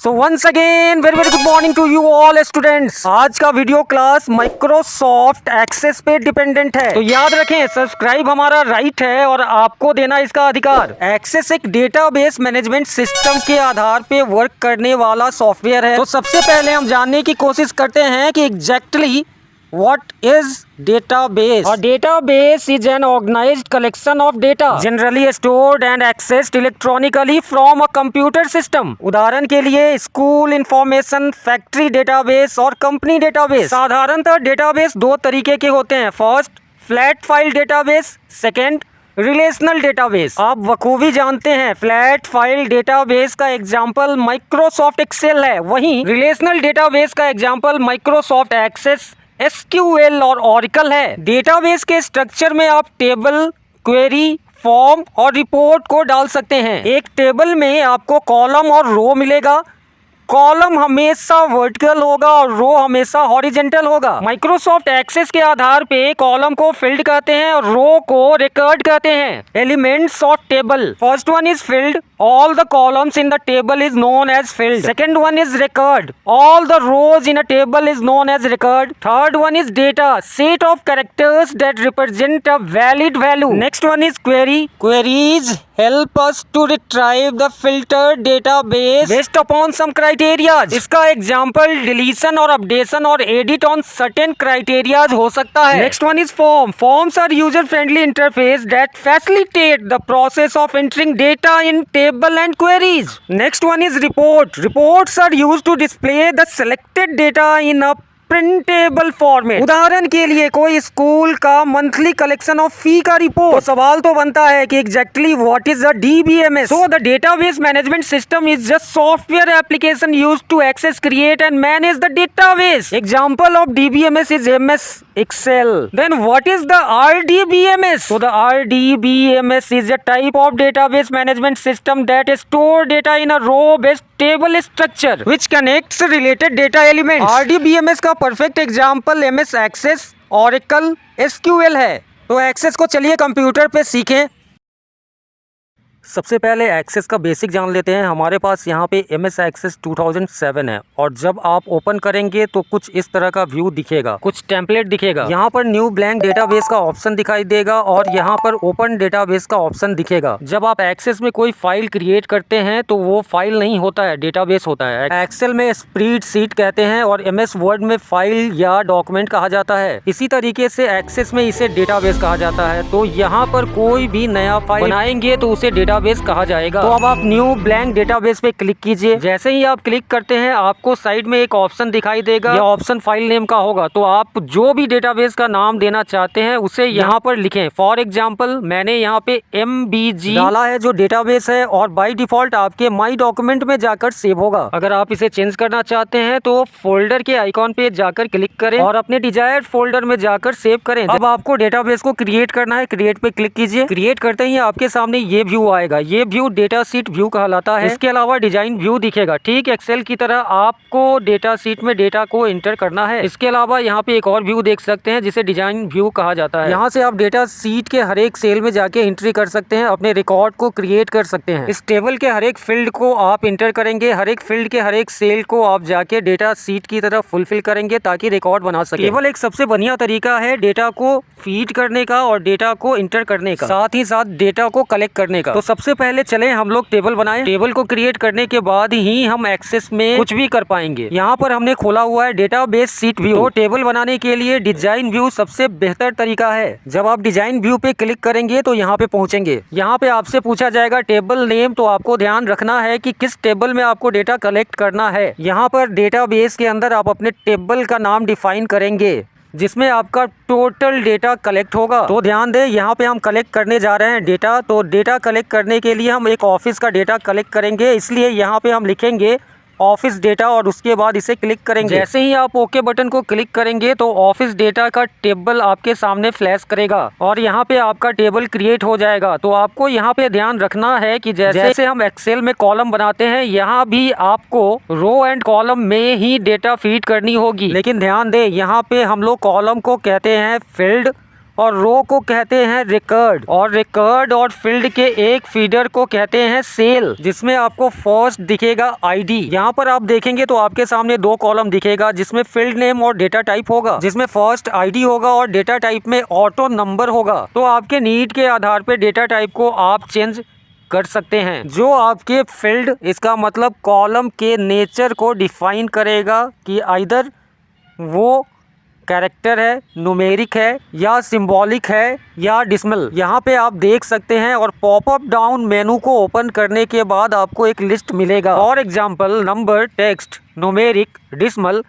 So once again very very good morning to you all students. आज का video class Microsoft Access पे dependent है, तो याद रखें सब्सक्राइब हमारा राइट है और आपको देना इसका अधिकार। एक्सेस एक डेटाबेस मैनेजमेंट सिस्टम के आधार पे वर्क करने वाला सॉफ्टवेयर है। तो सबसे पहले हम जानने की कोशिश करते हैं कि exactly What is database? A database is an organized collection of data generally stored and accessed electronically from a computer system. उदाहरण के लिए स्कूल इंफॉर्मेशन, फैक्ट्री डेटाबेस और कंपनी डेटाबेस। साधारणतः डेटाबेस दो तरीके के होते हैं। First, flat file database. Second, relational database. आप बखूबी जानते हैं फ्लैट फाइल डेटाबेस का एग्जाम्पल माइक्रोसॉफ्ट एक्सेल है, वहीं रिलेशनल डेटाबेस का एग्जाम्पल माइक्रोसॉफ्ट एक्सेस, SQL और Oracle है। डेटाबेस के स्ट्रक्चर में आप टेबल, क्वेरी, फॉर्म और रिपोर्ट को डाल सकते हैं। एक टेबल में आपको कॉलम और रो मिलेगा। कॉलम हमेशा वर्टिकल होगा और रो हमेशा हॉरिजेंटल होगा। माइक्रोसॉफ्ट एक्सेस के आधार पे कॉलम को फील्ड कहते हैं और रो को रिकॉर्ड कहते हैं। Elements of table, first one is field, all the columns in the table is known as field. Second one is record, all the rows in a table is known as record. Third one is data, set of characters that represent a valid value. Next one is query, queries help us to retrieve the filtered database based upon some criteria. इसका example deletion और updation और edit on certain criteria हो सकता है। Next one is form, forms are user friendly interface that facilitate the process of entering data in table and queries. Next one is report. Reports are used to display the selected data in a printable format. उदाहरण के लिए कोई school का monthly collection of फी का report. तो सवाल तो बनता है कि exactly what is a DBMS? So the database management system is just software application used to access, create and manage the database. Example of DBMS is MS Excel. Then what is the RDBMS? So the RDBMS is a type of database management system that store data in a row-based table structure which connects related data elements. RDBMS का perfect example MS Access, Oracle, SQL है। तो access को चलिए computer पे सीखें। सबसे पहले access का बेसिक जान लेते हैं। हमारे पास यहाँ पे MS Access 2007 है और जब आप ओपन करेंगे तो कुछ इस तरह का व्यू दिखेगा, कुछ टेम्पलेट दिखेगा। यहाँ पर न्यू ब्लैंक डेटाबेस का ऑप्शन दिखाई देगा और यहाँ पर ओपन डेटाबेस का ऑप्शन दिखेगा। जब आप एक्सेस में कोई फाइल क्रिएट करते हैं तो वो फाइल नहीं होता है, डेटाबेस होता है। एक्सेल में स्प्रेडशीट कहते हैं और MS वर्ड में फाइल या डॉक्यूमेंट कहा जाता है। इसी तरीके से एक्सेस में इसे डेटाबेस कहा जाता है। तो यहाँ पर कोई भी नया फाइल बनाएंगे तो उसे डेटाबेस कहा जाएगा। तो अब आप न्यू ब्लैंक डेटाबेस पे क्लिक कीजिए। जैसे ही आप क्लिक करते हैं आपको साइड में एक ऑप्शन दिखाई देगा, यह ऑप्शन फाइल नेम का होगा। तो आप जो भी डेटाबेस का नाम देना चाहते हैं उसे यहाँ पर लिखें। फॉर एग्जांपल मैंने यहाँ पे MBG डाला है जो डेटाबेस है और बाय डिफॉल्ट आपके माई डॉक्यूमेंट में जाकर सेव होगा। अगर आप इसे चेंज करना चाहते हैं तो फोल्डर के आइकॉन पे जाकर क्लिक करें और अपने डिजायर्ड फोल्डर में जाकर सेव करें। अब आपको डेटाबेस को क्रिएट करना है, क्रिएट पे क्लिक कीजिए। क्रिएट करते ही आपके सामने ये व्यू आएगा। ये व्यू डेटा सीट व्यू कहलाता है। इसके अलावा डिजाइन व्यू दिखेगा। ठीक एक्सेल की तरह आपको डेटा सीट में डेटा को एंटर करना है। इसके अलावा यहाँ पे एक और व्यू देख सकते हैं जिसे डिजाइन व्यू कहा जाता है। यहाँ से आप डेटा सीट के हर एक सेल में जाके एंट्री कर सकते हैं, अपने रिकॉर्ड को क्रिएट कर सकते हैं। इस टेबल के हर एक फील्ड को आप एंटर करेंगे, हर एक फील्ड के हर एक सेल को आप जाके डेटा सीट की तरह फुलफिल करेंगे ताकि रिकॉर्ड बना सके। टेबल एक सबसे बढ़िया तरीका है डेटा को फीड करने का और डेटा को एंटर करने का, साथ ही साथ डेटा को कलेक्ट करने का। तो सबसे पहले चले हम लोग टेबल बनाएं। टेबल को क्रिएट करने के बाद ही हम एक्सेस में कुछ भी कर पाएंगे। यहाँ पर हमने खोला हुआ है डेटाबेस सीट व्यू। तो टेबल बनाने के लिए डिजाइन व्यू सबसे बेहतर तरीका है। जब आप डिजाइन व्यू पे क्लिक करेंगे तो यहाँ पे पहुंचेंगे। यहाँ पे आपसे पूछा जाएगा टेबल नेम, तो आपको ध्यान रखना है कि किस टेबल में आपको डेटा कलेक्ट करना है। यहाँ पर डेटाबेस के अंदर आप अपने टेबल का नाम डिफाइन करेंगे जिसमें आपका टोटल डेटा कलेक्ट होगा। तो ध्यान दें यहाँ पे हम कलेक्ट करने जा रहे हैं डेटा। तो डेटा कलेक्ट करने के लिए हम एक ऑफिस का डेटा कलेक्ट करेंगे, इसलिए यहाँ पे हम लिखेंगे ऑफिस डेटा और उसके बाद इसे क्लिक करेंगे। जैसे ही आप ओके बटन को क्लिक करेंगे तो ऑफिस डेटा का टेबल आपके सामने फ्लैश करेगा और यहाँ पे आपका टेबल क्रिएट हो जाएगा। तो आपको यहाँ पे ध्यान रखना है कि जैसे हम एक्सेल में कॉलम बनाते हैं, यहाँ भी आपको रो एंड कॉलम में ही डेटा फीड करनी होगी। लेकिन ध्यान दें यहाँ पे हम लोग कॉलम को कहते हैं फील्ड और रो को कहते हैं रिकॉर्ड, और रिकॉर्ड और फील्ड के एक फीडर को कहते हैं सेल, जिसमें आपको फर्स्ट दिखेगा आईडी। यहाँ पर आप देखेंगे तो आपके सामने दो कॉलम दिखेगा, जिसमें फील्ड नेम और डेटा टाइप होगा, जिसमें फर्स्ट आईडी होगा और डेटा टाइप में ऑटो नंबर होगा। तो आपके नीड के आधार पर डेटा टाइप को आप चेंज कर सकते हैं। जो आपके फील्ड, इसका मतलब कॉलम के नेचर को डिफाइन करेगा कि आइदर वो कैरेक्टर है, न्यूमेरिक है, या सिंबॉलिक है, या डिसिमल। यहाँ पे आप देख सकते हैं। और पॉपअप डाउन मेनू को ओपन करने के बाद आपको एक लिस्ट मिलेगा। For example number, text, numeric, decimal.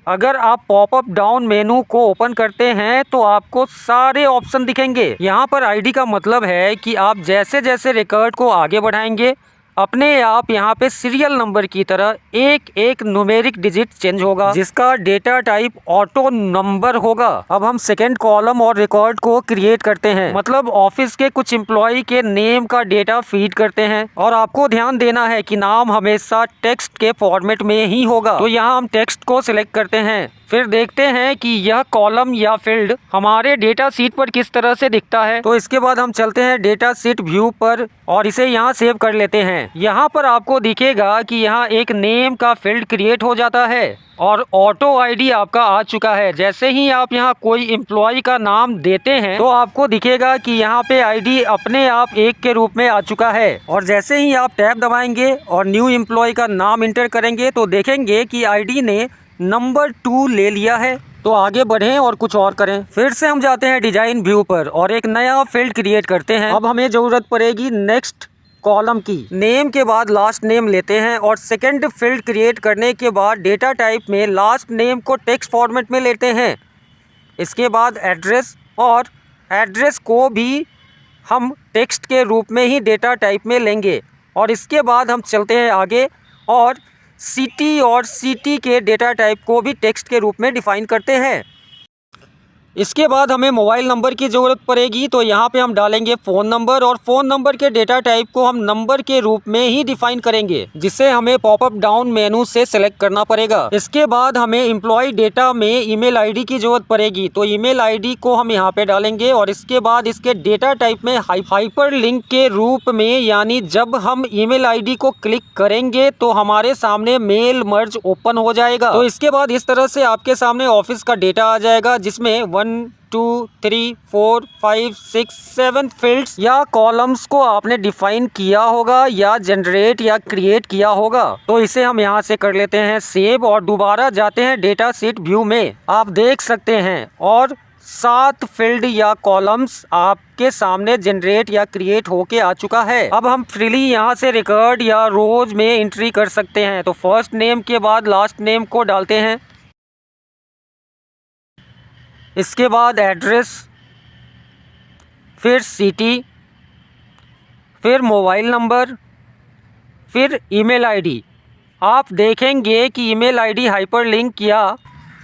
अगर आप पॉपअप डाउन मेनू को ओपन करते हैं तो आपको सारे ऑप्शन दिखेंगे। यहाँ पर आईडी का मतलब है कि आप जैसे जैसे रिकॉर्ड को आगे बढ़ाएंगे, अपने आप यहाँ पे सीरियल नंबर की तरह एक एक न्यूमेरिक डिजिट चेंज होगा, जिसका डेटा टाइप ऑटो नंबर होगा। अब हम सेकेंड कॉलम और रिकॉर्ड को क्रिएट करते हैं, मतलब ऑफिस के कुछ एम्प्लॉय के नेम का डेटा फीड करते हैं। और आपको ध्यान देना है कि नाम हमेशा टेक्स्ट के फॉर्मेट में ही होगा। तो यहाँ हम टेक्स्ट को सिलेक्ट करते हैं। फिर देखते हैं कि यह कॉलम या फील्ड हमारे डेटा शीट पर किस तरह से दिखता है। तो इसके बाद हम चलते हैं डेटा शीट व्यू पर और इसे यहाँ सेव कर लेते हैं। यहाँ पर आपको दिखेगा कि यहाँ एक नेम का फील्ड क्रिएट हो जाता है और ऑटो आईडी आपका आ चुका है। जैसे ही आप यहाँ कोई एम्प्लॉय का नाम देते हैं तो आपको दिखेगा कि यहाँ पे आईडी अपने आप एक के रूप में आ चुका है। और जैसे ही आप टैब दबाएंगे और न्यू एम्प्लॉय का नाम इंटर करेंगे तो देखेंगे कि आईडी ने नंबर 2 ले लिया है। तो आगे बढ़ें और कुछ और करें। फिर से हम जाते हैं डिजाइन व्यू पर और एक नया फील्ड क्रिएट करते हैं। अब हमें जरूरत पड़ेगी नेक्स्ट कॉलम की। नेम के बाद लास्ट नेम लेते हैं और सेकंड फील्ड क्रिएट करने के बाद डेटा टाइप में लास्ट नेम को टेक्स्ट फॉर्मेट में लेते हैं। इसके बाद एड्रेस, और एड्रेस को भी हम टेक्स्ट के रूप में ही डेटा टाइप में लेंगे। और इसके बाद हम चलते हैं आगे और सिटी और सिटी के डेटा टाइप को भी टेक्स्ट के रूप में डिफाइन करते हैं। इसके बाद हमें मोबाइल नंबर की ज़रूरत पड़ेगी, तो यहाँ पे हम डालेंगे फ़ोन नंबर और फ़ोन नंबर के डेटा टाइप को हम नंबर के रूप में ही डिफाइन करेंगे, जिसे हमें पॉपअप डाउन मेनू से सेलेक्ट करना पड़ेगा। इसके बाद हमें एम्प्लॉय डेटा में ईमेल आईडी की ज़रूरत पड़ेगी, तो ईमेल आईडी को हम यहाँ पे डालेंगे। और इसके बाद इसके डेटा टाइप में हाइपर लिंक के रूप में, यानी जब हम ईमेल आईडी को क्लिक करेंगे तो हमारे सामने मेल मर्ज ओपन हो जाएगा। तो इसके बाद इस तरह से आपके सामने ऑफिस का डेटा आ जाएगा, जिसमें 1 2 3 4 5 6 7 फील्ड्स या कॉलम्स को आपने डिफाइन किया होगा या जनरेट या क्रिएट किया होगा। तो इसे हम यहाँ से कर लेते हैं सेव और दोबारा जाते हैं डेटा शीट व्यू में। आप देख सकते हैं और 7 फील्ड या कॉलम्स आपके सामने जनरेट या क्रिएट होके आ चुका है। अब हम फ्रीली यहाँ से रिकॉर्ड या रोज में एंट्री कर सकते हैं। तो फर्स्ट नेम के बाद लास्ट नेम को डालते हैं। इसके बाद एड्रेस, फिर सिटी, फिर मोबाइल नंबर, फिर ईमेल आईडी। आप देखेंगे कि ईमेल आईडी हाइपरलिंक या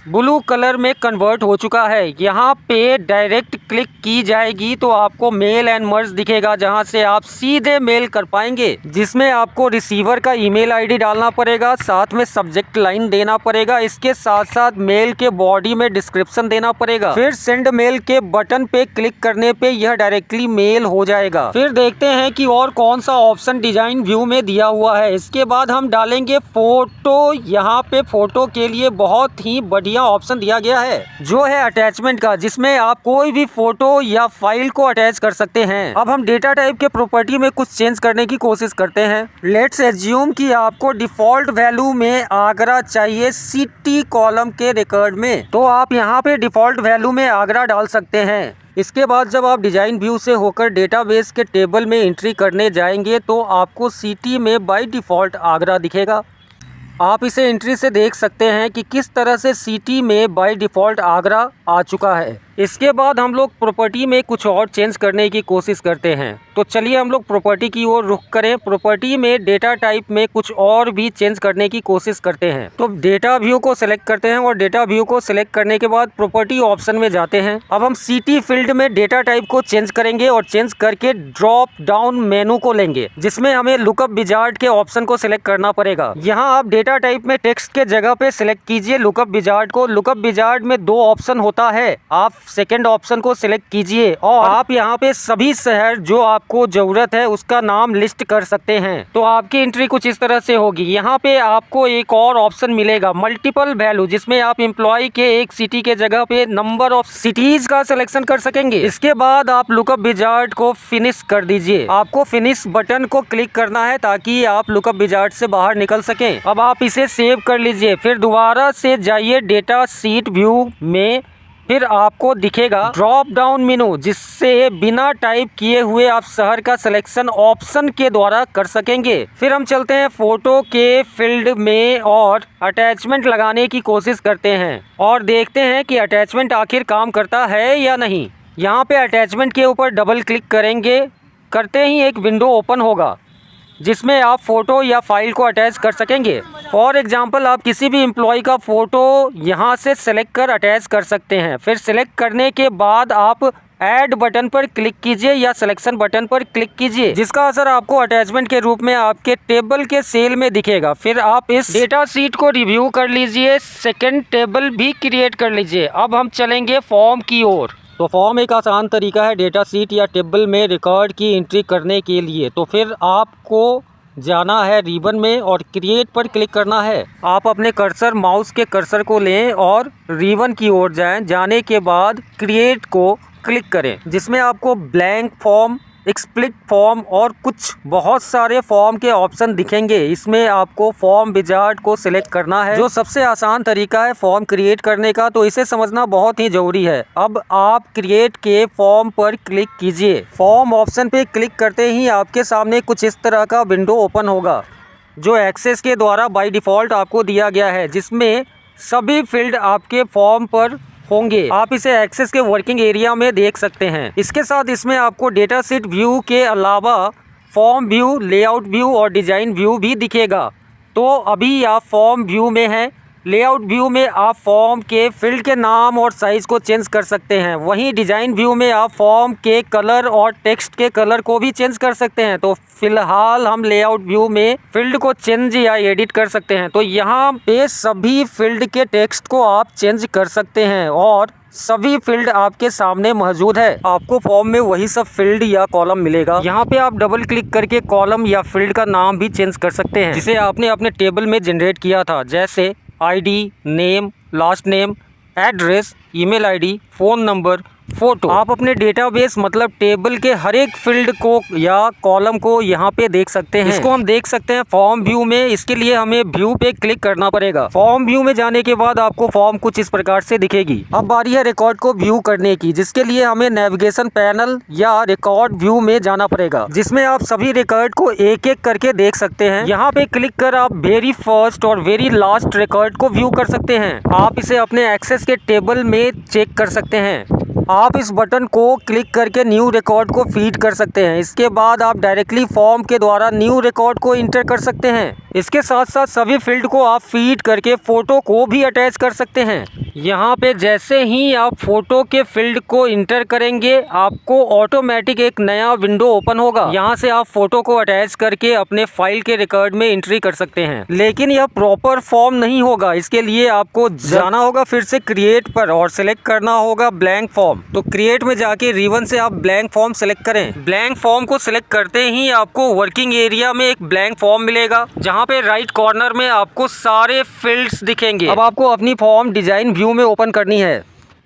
ब्लू कलर में कन्वर्ट हो चुका है। यहाँ पे डायरेक्ट क्लिक की जाएगी तो आपको मेल एंड मर्ज दिखेगा, जहाँ से आप सीधे मेल कर पाएंगे, जिसमें आपको रिसीवर का ईमेल आईडी डालना पड़ेगा, साथ में सब्जेक्ट लाइन देना पड़ेगा, इसके साथ साथ मेल के बॉडी में डिस्क्रिप्शन देना पड़ेगा। फिर सेंड मेल के बटन पे क्लिक करने पे यह डायरेक्टली मेल हो जाएगा। फिर देखते हैं कि और कौन सा ऑप्शन डिजाइन व्यू में दिया हुआ है। इसके बाद हम डालेंगे फोटो। यहाँ पे फोटो के लिए बहुत ही बढ़िया ऑप्शन दिया गया है, जो है अटैचमेंट का, जिसमें आप कोई भी फोटो या फाइल को अटैच कर सकते हैं। अब हम डेटा टाइप के प्रॉपर्टी में कुछ चेंज करने की कोशिश करते हैं। लेट्स एज्यूम कि आपको डिफॉल्ट वैल्यू में आगरा चाहिए सिटी कॉलम के रिकॉर्ड में, तो आप यहाँ पे डिफॉल्ट वैल्यू में आगरा डाल सकते हैं। इसके बाद जब आप डिजाइन व्यू से होकर डेटाबेस के टेबल में एंट्री करने जाएंगे तो आपको सिटी में बाय डिफॉल्ट आगरा दिखेगा। आप इसे एंट्री से देख सकते हैं कि किस तरह से सिटी में बाय डिफ़ॉल्ट आगरा आ चुका है। इसके बाद हम लोग प्रॉपर्टी में कुछ और चेंज करने की कोशिश करते हैं। तो चलिए हम लोग प्रॉपर्टी की ओर रुख करें। प्रॉपर्टी में डेटा टाइप में कुछ और भी चेंज करने की कोशिश करते हैं। तो डेटा व्यू को सिलेक्ट करते हैं और डेटा व्यू को सिलेक्ट करने के बाद प्रॉपर्टी ऑप्शन में जाते हैं। अब हम सिटी फील्ड में डेटा टाइप को चेंज करेंगे और चेंज करके ड्रॉप डाउन मेनू को लेंगे, जिसमें हमें लुकअप विजार्ड के ऑप्शन को सिलेक्ट करना पड़ेगा। यहाँ आप डेटा टाइप में टेक्स्ट के जगह पे सिलेक्ट कीजिए लुकअप विजार्ड को। लुकअप विजार्ड में 2 ऑप्शन होता है, आप सेकंड ऑप्शन को सिलेक्ट कीजिए और आप यहाँ पे सभी शहर जो आपको जरूरत है उसका नाम लिस्ट कर सकते हैं। तो आपकी एंट्री कुछ इस तरह से होगी। यहाँ पे आपको एक और ऑप्शन मिलेगा मल्टीपल वैल्यू, जिसमें आप एम्प्लॉय के एक सिटी के जगह पे नंबर ऑफ सिटीज का सिलेक्शन कर सकेंगे। इसके बाद आप लुकअप विजार्ड को फिनिश कर दीजिए। आपको फिनिश बटन को क्लिक करना है ताकि आप लुकअप विजार्ड से बाहर निकल सकें। अब आप इसे सेव कर लीजिए। फिर दोबारा से जाइए डेटा शीट व्यू में। फिर आपको दिखेगा ड्रॉप डाउन मेनू, जिससे बिना टाइप किए हुए आप शहर का सिलेक्शन ऑप्शन के द्वारा कर सकेंगे। फिर हम चलते हैं फोटो के फील्ड में और अटैचमेंट लगाने की कोशिश करते हैं और देखते हैं कि अटैचमेंट आखिर काम करता है या नहीं। यहाँ पे अटैचमेंट के ऊपर डबल क्लिक करेंगे। करते ही एक विंडो ओपन होगा जिसमें आप फोटो या फाइल को अटैच कर सकेंगे। फॉर एग्जांपल आप किसी भी एम्प्लॉय का फोटो यहाँ से सेलेक्ट कर अटैच कर सकते हैं। फिर सेलेक्ट करने के बाद आप ऐड बटन पर क्लिक कीजिए या सिलेक्शन बटन पर क्लिक कीजिए, जिसका असर आपको अटैचमेंट के रूप में आपके टेबल के सेल में दिखेगा। फिर आप इस डेटा शीट को रिव्यू कर लीजिए, सेकंड टेबल भी क्रिएट कर लीजिए। अब हम चलेंगे फॉर्म की ओर। तो फॉर्म एक आसान तरीका है डेटा शीट या टेबल में रिकॉर्ड की एंट्री करने के लिए। तो फिर आपको जाना है रिबन में और क्रिएट पर क्लिक करना है। आप अपने कर्सर माउस के कर्सर को लें और रिबन की ओर जाएं। जाने के बाद क्रिएट को क्लिक करें, जिसमें आपको ब्लैंक फॉर्म, एक्सप्लिट फॉर्म और कुछ बहुत सारे फॉर्म के ऑप्शन दिखेंगे। इसमें आपको फॉर्म विजार्ड को सिलेक्ट करना है, जो सबसे आसान तरीका है फॉर्म क्रिएट करने का। तो इसे समझना बहुत ही जरूरी है। अब आप क्रिएट के फॉर्म पर क्लिक कीजिए। फॉर्म ऑप्शन पे क्लिक करते ही आपके सामने कुछ इस तरह का विंडो ओपन होगा, जो एक्सेस के द्वारा बाय डिफ़ॉल्ट आपको दिया गया है, जिसमें सभी फील्ड आपके फॉर्म पर होंगे। आप इसे एक्सेस के वर्किंग एरिया में देख सकते हैं। इसके साथ इसमें आपको डेटा शीट व्यू के अलावा फॉर्म व्यू, लेआउट व्यू और डिज़ाइन व्यू भी दिखेगा। तो अभी आप फॉर्म व्यू में हैं। लेआउट व्यू में आप फॉर्म के फील्ड के नाम और साइज़ को चेंज कर सकते हैं। वहीं डिज़ाइन व्यू में आप फॉर्म के कलर और टेक्स्ट के कलर को भी चेंज कर सकते हैं। तो फिलहाल हम लेआउट व्यू में फील्ड को चेंज या एडिट कर सकते हैं। तो यहाँ पे सभी फील्ड के टेक्स्ट को आप चेंज कर सकते हैं और सभी फील्ड आपके सामने मौजूद है। आपको फॉर्म में वही सब फील्ड या कॉलम मिलेगा। यहाँ पे आप डबल क्लिक करके कॉलम या फील्ड का नाम भी चेंज कर सकते हैं, जिसे आपने अपने टेबल में जनरेट किया था, जैसे ID, name, last name, address, email ID, phone number, photo. आप अपने डेटाबेस मतलब टेबल के हर एक फील्ड को या कॉलम को यहाँ पे देख सकते हैं। इसको हम देख सकते हैं फॉर्म व्यू में। इसके लिए हमें व्यू पे क्लिक करना पड़ेगा। फॉर्म व्यू में जाने के बाद आपको फॉर्म कुछ इस प्रकार से दिखेगी। अब बारी है रिकॉर्ड को व्यू करने की, जिसके लिए हमें नेविगेशन पैनल या रिकॉर्ड व्यू में जाना पड़ेगा, जिसमें आप सभी रिकॉर्ड को एक एक करके देख सकते हैं। यहाँ पे क्लिक कर आप वेरी फर्स्ट और वेरी लास्ट रिकॉर्ड को व्यू कर सकते हैं। आप इसे अपने एक्सेस के टेबल में चेक कर सकते हैं। आप इस बटन को क्लिक करके न्यू रिकॉर्ड को फीड कर सकते हैं। इसके बाद आप डायरेक्टली फॉर्म के द्वारा न्यू रिकॉर्ड को इंटर कर सकते हैं। इसके साथ साथ सभी फील्ड को आप फीड करके फोटो को भी अटैच कर सकते हैं। यहाँ पे जैसे ही आप फोटो के फील्ड को इंटर करेंगे, आपको ऑटोमेटिक एक नया विंडो ओपन होगा। यहाँ से आप फोटो को अटैच करके अपने फाइल के रिकॉर्ड में एंट्री कर सकते हैं। लेकिन यह प्रॉपर फॉर्म नहीं होगा। इसके लिए आपको जाना होगा फिर से क्रिएट पर और सिलेक्ट करना होगा ब्लैंक फॉर्म। तो क्रिएट में जाके रिबन से आप ब्लैंक फॉर्म सेलेक्ट करें। ब्लैंक फॉर्म को सिलेक्ट करते ही आपको वर्किंग एरिया में एक ब्लैंक फॉर्म मिलेगा, जहाँ पे राइट कॉर्नर में आपको सारे फील्ड्स दिखेंगे। अब आपको अपनी फॉर्म डिजाइन व्यू में ओपन करनी है।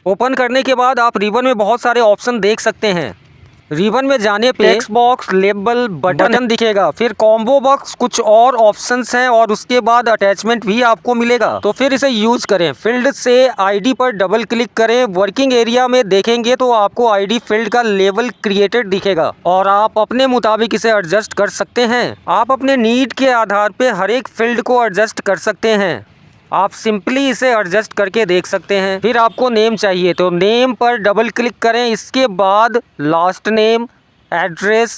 ओपन करने के बाद आप रिबन में बहुत सारे ऑप्शन देख सकते हैं। रिबन में जाने पे टेक्स्ट बॉक्स, लेबल, बटन दिखेगा। फिर कॉम्बो बॉक्स, कुछ और ऑप्शंस हैं और उसके बाद अटैचमेंट भी आपको मिलेगा। तो फिर इसे यूज करें। फील्ड से आईडी पर डबल क्लिक करें। वर्किंग एरिया में देखेंगे तो आपको आईडी फील्ड का लेबल क्रिएटेड दिखेगा और आप अपने मुताबिक इसे एडजस्ट कर सकते हैं। आप अपने नीड के आधार पे हर एक फील्ड को एडजस्ट कर सकते हैं। आप सिंपली इसे एडजस्ट करके देख सकते हैं। फिर आपको नेम चाहिए तो नेम पर डबल क्लिक करें। इसके बाद last name, address,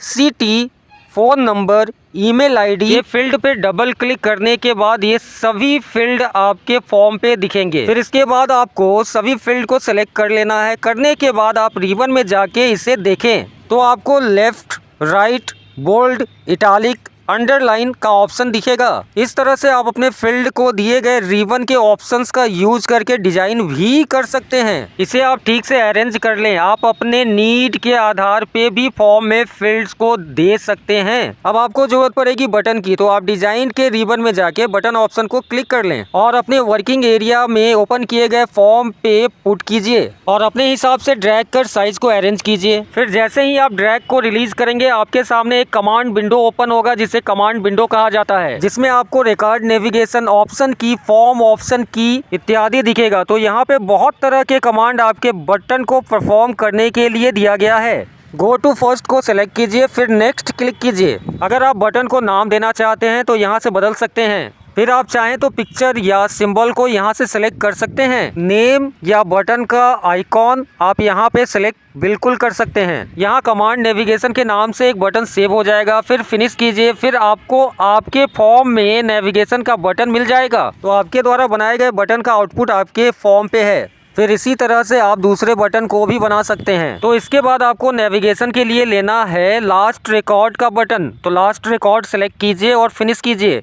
city, phone number, email ID, ये फील्ड पे डबल क्लिक करने के बाद ये सभी फील्ड आपके फॉर्म पे दिखेंगे। फिर इसके बाद आपको सभी फील्ड को सेलेक्ट कर लेना है। करने के बाद आप रिबन में जाके इसे देखें तो आपको left, right, bold, italic, underline का ऑप्शन दिखेगा। इस तरह से आप अपने फील्ड को दिए गए रिबन के ऑप्शंस का यूज करके डिजाइन भी कर सकते हैं। इसे आप ठीक से अरेंज कर लें। आप अपने नीड के आधार पे भी फॉर्म में फील्ड्स को दे सकते हैं। अब आपको जरूरत पड़ेगी बटन की, तो आप डिजाइन के रिबन में जाके बटन ऑप्शन को क्लिक कर लें और अपने वर्किंग एरिया में ओपन किए गए फॉर्म पे पुट कीजिए और अपने हिसाब से ड्रैग कर साइज को अरेंज कीजिए। फिर जैसे ही आप ड्रैग को रिलीज करेंगे आपके सामने एक कमांड विंडो ओपन होगा जिसे कमांड विंडो कहा जाता है, जिसमें आपको रिकॉर्ड, नेविगेशन ऑप्शन की, फॉर्म ऑप्शन की इत्यादि दिखेगा। तो यहाँ पे बहुत तरह के कमांड आपके बटन को परफॉर्म करने के लिए दिया गया है। गो टू फर्स्ट को सिलेक्ट कीजिए, फिर नेक्स्ट क्लिक कीजिए। अगर आप बटन को नाम देना चाहते हैं तो यहाँ से बदल सकते हैं। फिर आप चाहें तो पिक्चर या सिंबल को यहाँ से सिलेक्ट कर सकते हैं। नेम या बटन का आइकॉन आप यहाँ पे सिलेक्ट बिल्कुल कर सकते हैं। यहाँ कमांड नेविगेशन के नाम से एक बटन सेव हो जाएगा। फिर फिनिश कीजिए। फिर आपको आपके फॉर्म में नेविगेशन का बटन मिल जाएगा। तो आपके द्वारा बनाए गए बटन का आउटपुट आपके फॉर्म पे है। फिर इसी तरह से आप दूसरे बटन को भी बना सकते हैं। तो इसके बाद आपको नेविगेशन के लिए लेना है लास्ट रिकॉर्ड का बटन। तो लास्ट रिकॉर्ड सेलेक्ट कीजिए और फिनिश कीजिए,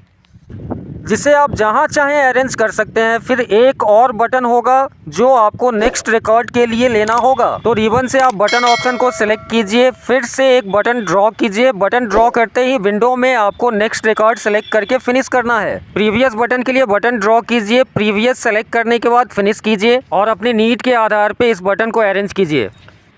जिसे आप जहां चाहें अरेंज कर सकते हैं। फिर एक और बटन होगा जो आपको नेक्स्ट रिकॉर्ड के लिए लेना होगा। तो रिबन से आप बटन ऑप्शन को सिलेक्ट कीजिए, फिर से एक बटन ड्रॉ कीजिए। बटन ड्रॉ करते ही विंडो में आपको नेक्स्ट रिकॉर्ड सेलेक्ट करके फिनिश करना है। प्रीवियस बटन के लिए बटन ड्रॉ कीजिए, प्रीवियस सेलेक्ट करने के बाद फिनिश कीजिए और अपनी नीड के आधार पे इस बटन को अरेंज कीजिए।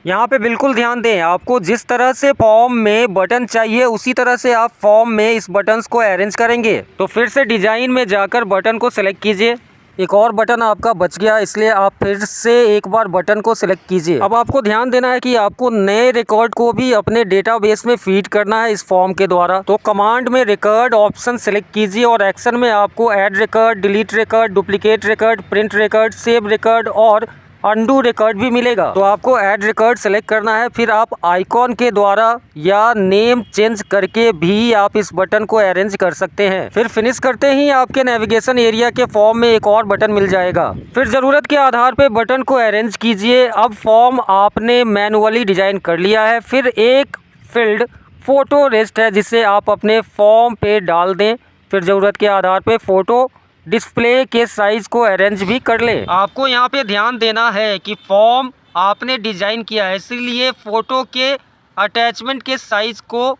यहाँ पे बिल्कुल ध्यान दें, आपको जिस तरह से फॉर्म में बटन चाहिए उसी तरह से आप फॉर्म में इस बटन्स को अरेंज करेंगे। तो फिर से डिजाइन में जाकर बटन को सिलेक्ट कीजिए। एक और बटन आपका बच गया, इसलिए आप फिर से एक बार बटन को सिलेक्ट कीजिए। अब आपको ध्यान देना है कि आपको नए रिकॉर्ड को भी अपने डेटाबेस में फीड करना है इस फॉर्म के द्वारा। तो कमांड में रिकॉर्ड ऑप्शन सिलेक्ट कीजिए और एक्शन में आपको add record, delete record, duplicate record, print record, save record और अंडू रिकॉर्ड भी मिलेगा। तो आपको ऐड रिकॉर्ड सेलेक्ट करना है। फिर आप आइकॉन के द्वारा या नेम चेंज करके भी आप इस बटन को अरेंज कर सकते हैं। फिर फिनिश करते ही आपके नेविगेशन एरिया के फॉर्म में एक और बटन मिल जाएगा। फिर जरूरत के आधार पे बटन को अरेंज कीजिए। अब फॉर्म आपने मैनुअली डिजाइन कर लिया है। फिर एक फील्ड फोटो रेस्ट है जिसे आप अपने फॉर्म पे डाल दें। फिर जरूरत के आधार पे फोटो डिस्प्ले के साइज को अरेंज भी कर लें। आपको यहाँ पे ध्यान देना है कि फॉर्म आपने डिजाइन किया है, इसीलिए फोटो के अटैचमेंट के साइज को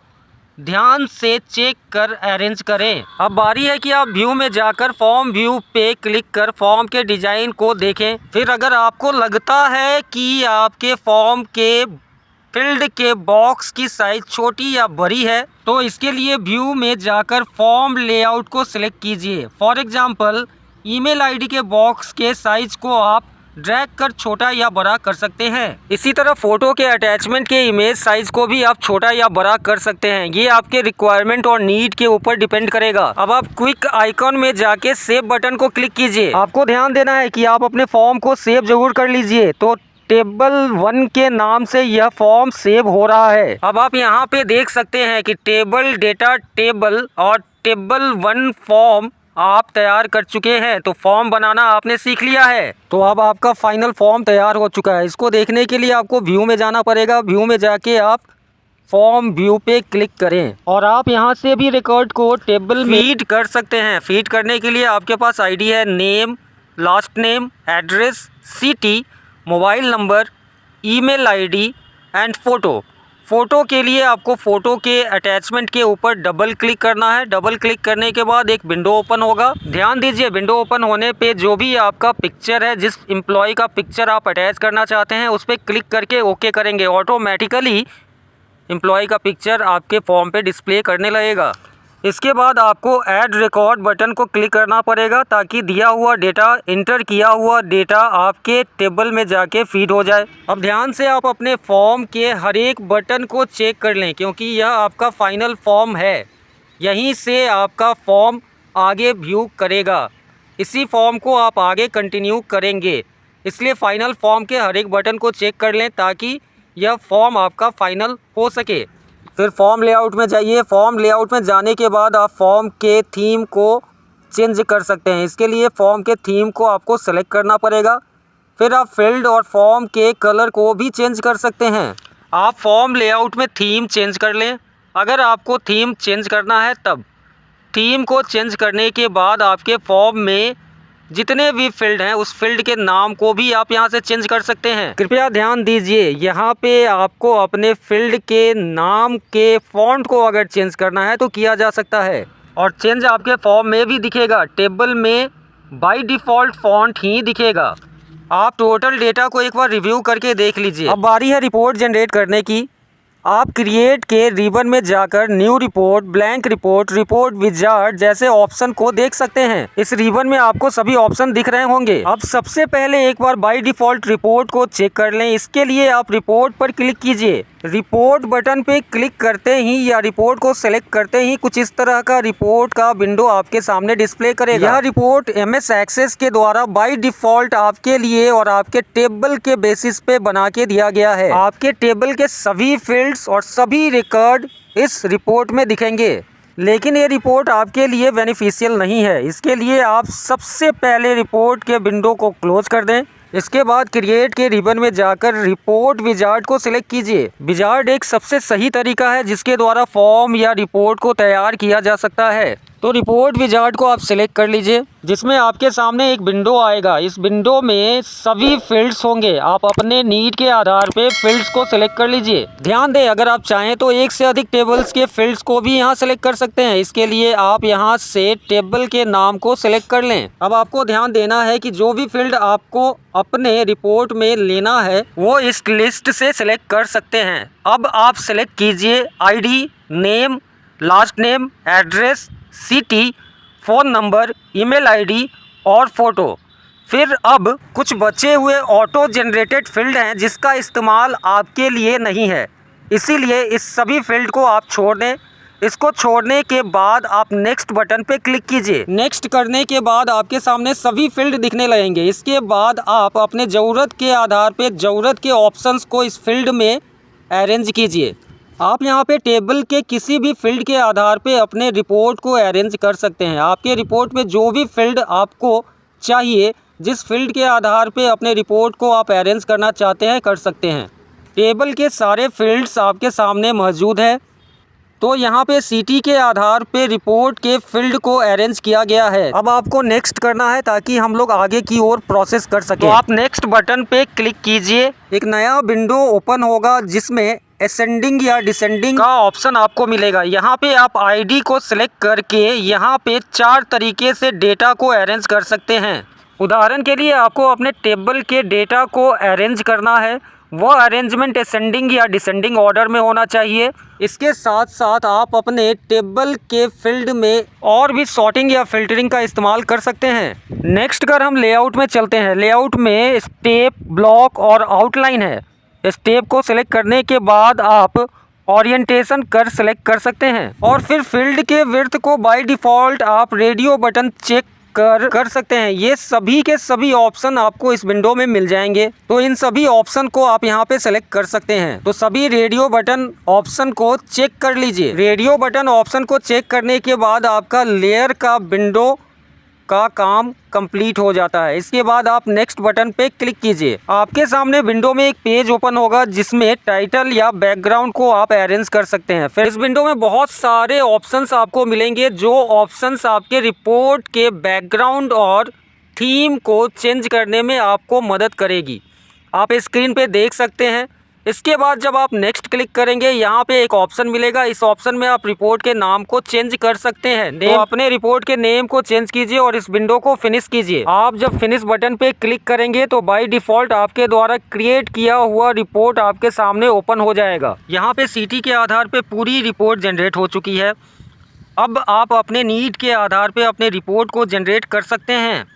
ध्यान से चेक कर अरेंज करें। अब बारी है कि आप व्यू में जाकर फॉर्म व्यू पे क्लिक कर फॉर्म के डिजाइन को देखें। फिर अगर आपको लगता है कि आपके फॉर्म के फील्ड के बॉक्स की साइज छोटी या बड़ी है तो इसके लिए व्यू में जाकर फॉर्म लेआउट को सिलेक्ट कीजिए। फॉर एग्जांपल ईमेल आईडी के बॉक्स के साइज को आप ड्रैग कर छोटा या बड़ा कर सकते हैं। इसी तरह फोटो के अटैचमेंट के इमेज साइज को भी आप छोटा या बड़ा कर सकते हैं। ये आपके रिक्वायरमेंट और नीड के ऊपर डिपेंड करेगा। अब आप क्विक आइकॉन में जाके सेव बटन को क्लिक कीजिए। आपको ध्यान देना है कि आप अपने फॉर्म को सेव जरूर कर लीजिए। तो टेबल 1 के नाम से यह फॉर्म सेव हो रहा है। अब आप यहाँ पे देख सकते हैं कि टेबल डेटा टेबल और टेबल 1 फॉर्म आप तैयार कर चुके हैं। तो फॉर्म बनाना आपने सीख लिया है। तो अब आपका फाइनल फॉर्म तैयार हो चुका है। इसको देखने के लिए आपको व्यू में जाना पड़ेगा। व्यू में जाके आप फॉर्म व्यू पे क्लिक करें और आप यहां से भी रिकॉर्ड को टेबल में फीड कर सकते हैं। फीड करने के लिए आपके पास आईडी है, name, last name, address, city, mobile number, email ID and photo. Photo के लिए आपको फ़ोटो के अटैचमेंट के ऊपर डबल क्लिक करना है। डबल क्लिक करने के बाद एक विंडो ओपन होगा। ध्यान दीजिए, विंडो ओपन होने पे जो भी आपका पिक्चर है, जिस एम्प्लॉय का पिक्चर आप अटैच करना चाहते हैं उस पर क्लिक करके ओके करेंगे, ऑटोमेटिकली एम्प्लॉय का पिक्चर आपके फॉर्म पे डिस्प्ले करने लगेगा। इसके बाद आपको ऐड रिकॉर्ड बटन को क्लिक करना पड़ेगा ताकि दिया हुआ डेटा, इंटर किया हुआ डेटा आपके टेबल में जाके फीड हो जाए। अब ध्यान से आप अपने फॉर्म के हर एक बटन को चेक कर लें क्योंकि यह आपका फाइनल फॉर्म है। यहीं से आपका फॉर्म आगे व्यू करेगा। इसी फॉर्म को आप आगे कंटिन्यू करेंगे, इसलिए फाइनल फॉर्म के हर एक बटन को चेक कर लें ताकि यह फॉर्म आपका फाइनल हो सके। फिर फॉर्म लेआउट में जाइए। फॉर्म लेआउट में जाने के बाद आप फॉर्म के थीम को चेंज कर सकते हैं। इसके लिए फॉर्म के थीम को आपको सेलेक्ट करना पड़ेगा। फिर आप फील्ड और फॉर्म के कलर को भी चेंज कर सकते हैं। आप फॉर्म लेआउट में थीम चेंज कर लें। अगर आपको थीम चेंज करना है तब थीम को चेंज करने के बाद आपके फॉर्म में जितने भी फील्ड हैं उस फील्ड के नाम को भी आप यहां से चेंज कर सकते हैं। कृपया ध्यान दीजिए, यहां पे आपको अपने फील्ड के नाम के फॉन्ट को अगर चेंज करना है तो किया जा सकता है और चेंज आपके फॉर्म में भी दिखेगा। टेबल में बाय डिफ़ॉल्ट फॉन्ट ही दिखेगा। आप टोटल डेटा को एक बार रिव्यू करके देख लीजिए। अब बारी है रिपोर्ट जनरेट करने की। आप क्रिएट के रिबन में जाकर new report, blank report, report wizard जैसे ऑप्शन को देख सकते हैं। इस रिबन में आपको सभी ऑप्शन दिख रहे होंगे। अब सबसे पहले एक बार बाय डिफ़ॉल्ट रिपोर्ट को चेक कर लें। इसके लिए आप रिपोर्ट पर क्लिक कीजिए। रिपोर्ट बटन पे क्लिक करते ही या रिपोर्ट को सेलेक्ट करते ही कुछ इस तरह का रिपोर्ट का विंडो आपके सामने डिस्प्ले करेगा। यह रिपोर्ट MS एक्सेस के द्वारा बाय डिफ़ॉल्ट आपके लिए और आपके टेबल के बेसिस पे बना के दिया गया है। आपके टेबल के सभी फील्ड्स और सभी रिकॉर्ड इस रिपोर्ट में दिखेंगे, लेकिन ये रिपोर्ट आपके लिए बेनिफिशियल नहीं है। इसके लिए आप सबसे पहले रिपोर्ट के विंडो को क्लोज कर दें। इसके बाद क्रिएट के रिबन में जाकर रिपोर्ट विजार्ड को सिलेक्ट कीजिए। विजार्ड एक सबसे सही तरीका है जिसके द्वारा फॉर्म या रिपोर्ट को तैयार किया जा सकता है। तो रिपोर्ट विजार्ड को आप सिलेक्ट कर लीजिए, जिसमें आपके सामने एक विंडो आएगा। इस विंडो में सभी फील्ड्स होंगे। आप अपने नीड के आधार पे फील्ड्स को सिलेक्ट कर लीजिए। ध्यान दें, अगर आप चाहें तो एक से अधिक टेबल्स के फील्ड्स को भी यहाँ सिलेक्ट कर सकते हैं। इसके लिए आप यहाँ से टेबल के नाम को सिलेक्ट कर लें। अब आपको ध्यान देना है कि जो भी फील्ड आपको अपने रिपोर्ट में लेना है वो इस लिस्ट से सिलेक्ट कर सकते हैं। अब आप सिलेक्ट कीजिए ID, name, last name, address, city, phone number, email ID और फ़ोटो। फिर अब कुछ बचे हुए ऑटो जनरेटेड फील्ड हैं जिसका इस्तेमाल आपके लिए नहीं है, इसीलिए इस सभी फील्ड को आप छोड़ दें। इसको छोड़ने के बाद आप नेक्स्ट बटन पे क्लिक कीजिए। नेक्स्ट करने के बाद आपके सामने सभी फील्ड दिखने लगेंगे। इसके बाद आप अपने ज़रूरत के आधार पे ज़रूरत के ऑप्शंस को इस फील्ड में अरेंज कीजिए। आप यहाँ पे टेबल के किसी भी फील्ड के आधार पे अपने रिपोर्ट को अरेंज कर सकते हैं। आपके रिपोर्ट में जो भी फील्ड आपको चाहिए, जिस फील्ड के आधार पे अपने रिपोर्ट को आप अरेंज करना चाहते हैं, कर सकते हैं। टेबल के सारे फील्ड्स आपके सामने मौजूद है। तो यहाँ पे सिटी के आधार पे रिपोर्ट के फील्ड को अरेंज किया गया है। अब आपको नेक्स्ट करना है ताकि हम लोग आगे की ओर प्रोसेस कर सकें। तो आप नेक्स्ट बटन पे क्लिक कीजिए। एक नया विंडो ओपन होगा जिसमें असेंडिंग या डिसेंडिंग का ऑप्शन आपको मिलेगा। यहाँ पे आप ID को सिलेक्ट करके यहाँ पे 4 तरीके से डेटा को अरेंज कर सकते हैं। उदाहरण के लिए आपको अपने टेबल के डेटा को अरेंज करना है, वो अरेंजमेंट असेंडिंग या डिसेंडिंग ऑर्डर में होना चाहिए। इसके साथ साथ आप अपने टेबल के फील्ड में और भी सॉर्टिंग या फिल्टरिंग का इस्तेमाल कर सकते हैं। नेक्स्ट कर हम लेआउट में चलते हैं। लेआउट में स्टेप, ब्लॉक और आउटलाइन है। स्टेप को सिलेक्ट करने के बाद आप ओरिएंटेशन कर सिलेक्ट कर सकते हैं और फिर फील्ड के विड्थ को बाय डिफ़ॉल्ट आप रेडियो बटन चेक कर सकते हैं। ये सभी के सभी ऑप्शन आपको इस विंडो में मिल जाएंगे। तो इन सभी ऑप्शन को आप यहाँ पे सेलेक्ट कर सकते हैं। तो सभी रेडियो बटन ऑप्शन को चेक कर लीजिए। रेडियो बटन ऑप्शन को चेक करने के बाद आपका लेयर का विंडो का काम कंप्लीट हो जाता है। इसके बाद आप नेक्स्ट बटन पे क्लिक कीजिए। आपके सामने विंडो में एक पेज ओपन होगा जिसमें टाइटल या बैकग्राउंड को आप अरेंज कर सकते हैं। फिर इस विंडो में बहुत सारे ऑप्शंस आपको मिलेंगे जो ऑप्शंस आपके रिपोर्ट के बैकग्राउंड और थीम को चेंज करने में आपको मदद करेगी। आप स्क्रीन पे देख सकते हैं। इसके बाद जब आप नेक्स्ट क्लिक करेंगे यहाँ पे एक ऑप्शन मिलेगा। इस ऑप्शन में आप रिपोर्ट के नाम को चेंज कर सकते हैं। तो अपने रिपोर्ट के नेम को चेंज कीजिए और इस विंडो को फिनिश कीजिए। आप जब फिनिश बटन पे क्लिक करेंगे तो बाय डिफ़ॉल्ट आपके द्वारा क्रिएट किया हुआ रिपोर्ट आपके सामने ओपन हो जाएगा। यहाँ पे सिटी के आधार पे पूरी रिपोर्ट जनरेट हो चुकी है। अब आप अपने नीड के आधार पे अपने रिपोर्ट को जनरेट कर सकते हैं।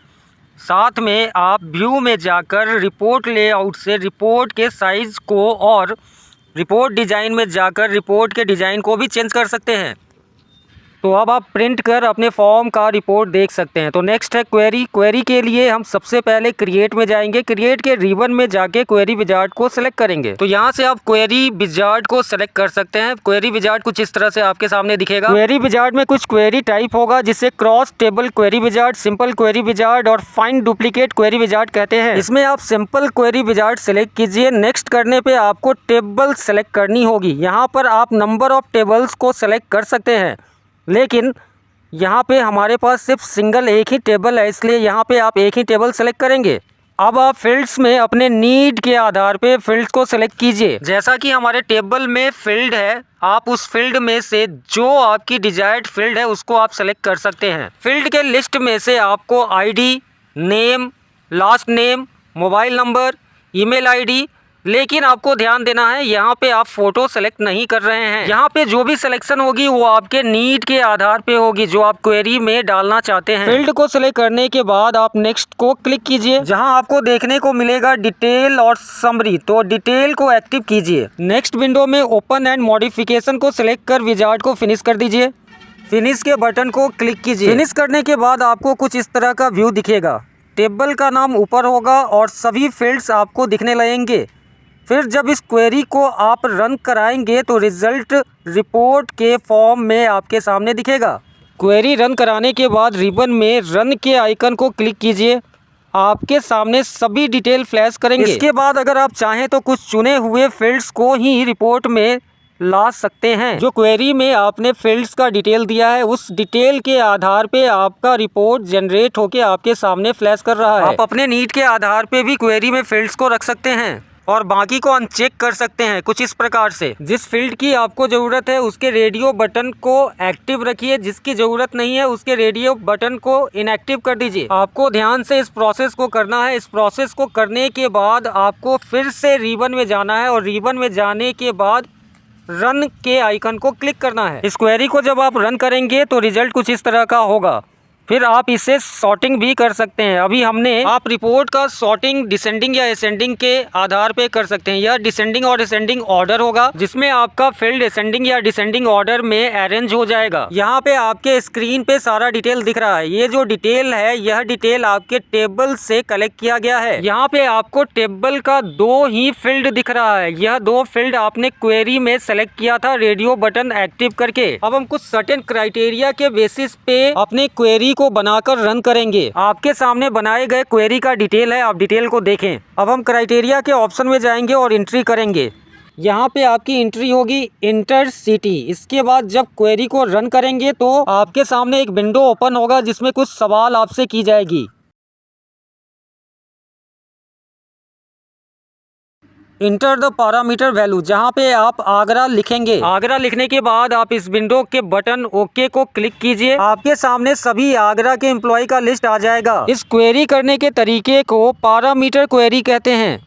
साथ में आप व्यू में जाकर रिपोर्ट लेआउट से रिपोर्ट के साइज़ को और रिपोर्ट डिज़ाइन में जाकर रिपोर्ट के डिज़ाइन को भी चेंज कर सकते हैं। तो अब आप प्रिंट कर अपने फॉर्म का रिपोर्ट देख सकते हैं। तो नेक्स्ट है क्वेरी। क्वेरी के लिए हम सबसे पहले क्रिएट में जाएंगे। क्रिएट के रिबन में जाके क्वेरी विजार्ड को सिलेक्ट करेंगे। तो यहाँ से आप क्वेरी विजार्ड को सिलेक्ट कर सकते हैं। क्वेरी विजार्ड कुछ इस तरह से आपके सामने दिखेगा। क्वेरी विजार्ड में कुछ क्वेरी टाइप होगा जिसे cross table query wizard, simple query wizard और फाइंड डुप्लीकेट क्वेरी विजार्ड कहते हैं। इसमें आप सिंपल क्वेरी विजार्ड सिलेक्ट कीजिए। नेक्स्ट करने पे आपको टेबल सेलेक्ट करनी होगी। यहाँ पर आप नंबर ऑफ टेबल्स को सिलेक्ट कर सकते हैं, लेकिन यहाँ पे हमारे पास सिर्फ सिंगल एक ही टेबल है, इसलिए यहाँ पे आप एक ही टेबल सेलेक्ट करेंगे। अब आप फील्ड्स में अपने नीड के आधार पे फील्ड्स को सिलेक्ट कीजिए। जैसा कि हमारे टेबल में फील्ड है, आप उस फील्ड में से जो आपकी डिजायर्ड फील्ड है उसको आप सेलेक्ट कर सकते हैं। फील्ड के लिस्ट में से आपको ID, name, last name, mobile number, email ID, लेकिन आपको ध्यान देना है यहाँ पे आप फोटो सेलेक्ट नहीं कर रहे हैं। यहाँ पे जो भी सिलेक्शन होगी वो आपके नीड के आधार पे होगी जो आप क्वेरी में डालना चाहते हैं। फील्ड को सिलेक्ट करने के बाद आप नेक्स्ट को क्लिक कीजिए, जहाँ आपको देखने को मिलेगा डिटेल और समरी, तो डिटेल को एक्टिव कीजिए। नेक्स्ट विंडो में ओपन एंड मॉडिफिकेशन को सिलेक्ट कर विजार्ड को फिनिश कर दीजिए। फिनिश के बटन को क्लिक कीजिए। फिनिश करने के बाद आपको कुछ इस तरह का व्यू दिखेगा। टेबल का नाम ऊपर होगा और सभी फील्ड्स आपको दिखने लगेंगे। फिर जब इस क्वेरी को आप रन कराएंगे तो रिजल्ट रिपोर्ट के फॉर्म में आपके सामने दिखेगा। क्वेरी रन कराने के बाद रिबन में रन के आइकन को क्लिक कीजिए। आपके सामने सभी डिटेल फ्लैश करेंगे। इसके बाद अगर आप चाहें तो कुछ चुने हुए फील्ड्स को ही रिपोर्ट में ला सकते हैं। जो क्वेरी में आपने फील्ड्स का डिटेल दिया है उस डिटेल के आधार पे आपका रिपोर्ट जनरेट होके आपके सामने फ्लैश कर रहा है। आप अपने नीड के आधार पे भी क्वेरी में फील्ड्स को रख सकते हैं और बाकी को अनचेक कर सकते हैं कुछ इस प्रकार से। जिस फील्ड की आपको ज़रूरत है उसके रेडियो बटन को एक्टिव रखिए, जिसकी ज़रूरत नहीं है उसके रेडियो बटन को इनएक्टिव कर दीजिए। आपको ध्यान से इस प्रोसेस को करना है। इस प्रोसेस को करने के बाद आपको फिर से रिबन में जाना है और रिबन में जाने के बाद रन के आइकन को क्लिक करना है। इस क्वेरी को जब आप रन करेंगे तो रिजल्ट कुछ इस तरह का होगा। फिर आप इसे सॉर्टिंग भी कर सकते हैं। अभी हमने आप रिपोर्ट का सॉर्टिंग डिसेंडिंग या असेंडिंग के आधार पे कर सकते हैं। यह डिसेंडिंग और असेंडिंग ऑर्डर होगा जिसमें आपका फील्ड असेंडिंग या डिसेंडिंग ऑर्डर में अरेंज हो जाएगा। यहाँ पे आपके स्क्रीन पे सारा डिटेल दिख रहा है। ये जो डिटेल है यह डिटेल आपके टेबल से कलेक्ट किया गया है। यहाँ पे आपको टेबल का 2 ही फील्ड दिख रहा है। यह 2 फील्ड आपने क्वेरी में सेलेक्ट किया था रेडियो बटन एक्टिव करके। अब हम कुछ सर्टेन क्राइटेरिया के बेसिस पे अपने क्वेरी को बनाकर रन करेंगे। आपके सामने बनाए गए क्वेरी का डिटेल है, आप डिटेल को देखें। अब हम क्राइटेरिया के ऑप्शन में जाएंगे और एंट्री करेंगे। यहाँ पे आपकी एंट्री होगी इंटर सिटी। इसके बाद जब क्वेरी को रन करेंगे तो आपके सामने एक विंडो ओपन होगा जिसमें कुछ सवाल आपसे की जाएगी। इंटर द पैरामीटर वैल्यू, जहाँ पे आप आगरा लिखेंगे। आगरा लिखने के बाद आप इस विंडो के बटन ओके को क्लिक कीजिए। आपके सामने सभी आगरा के एम्प्लॉय का लिस्ट आ जाएगा। इस क्वेरी करने के तरीके को पैरामीटर क्वेरी कहते हैं।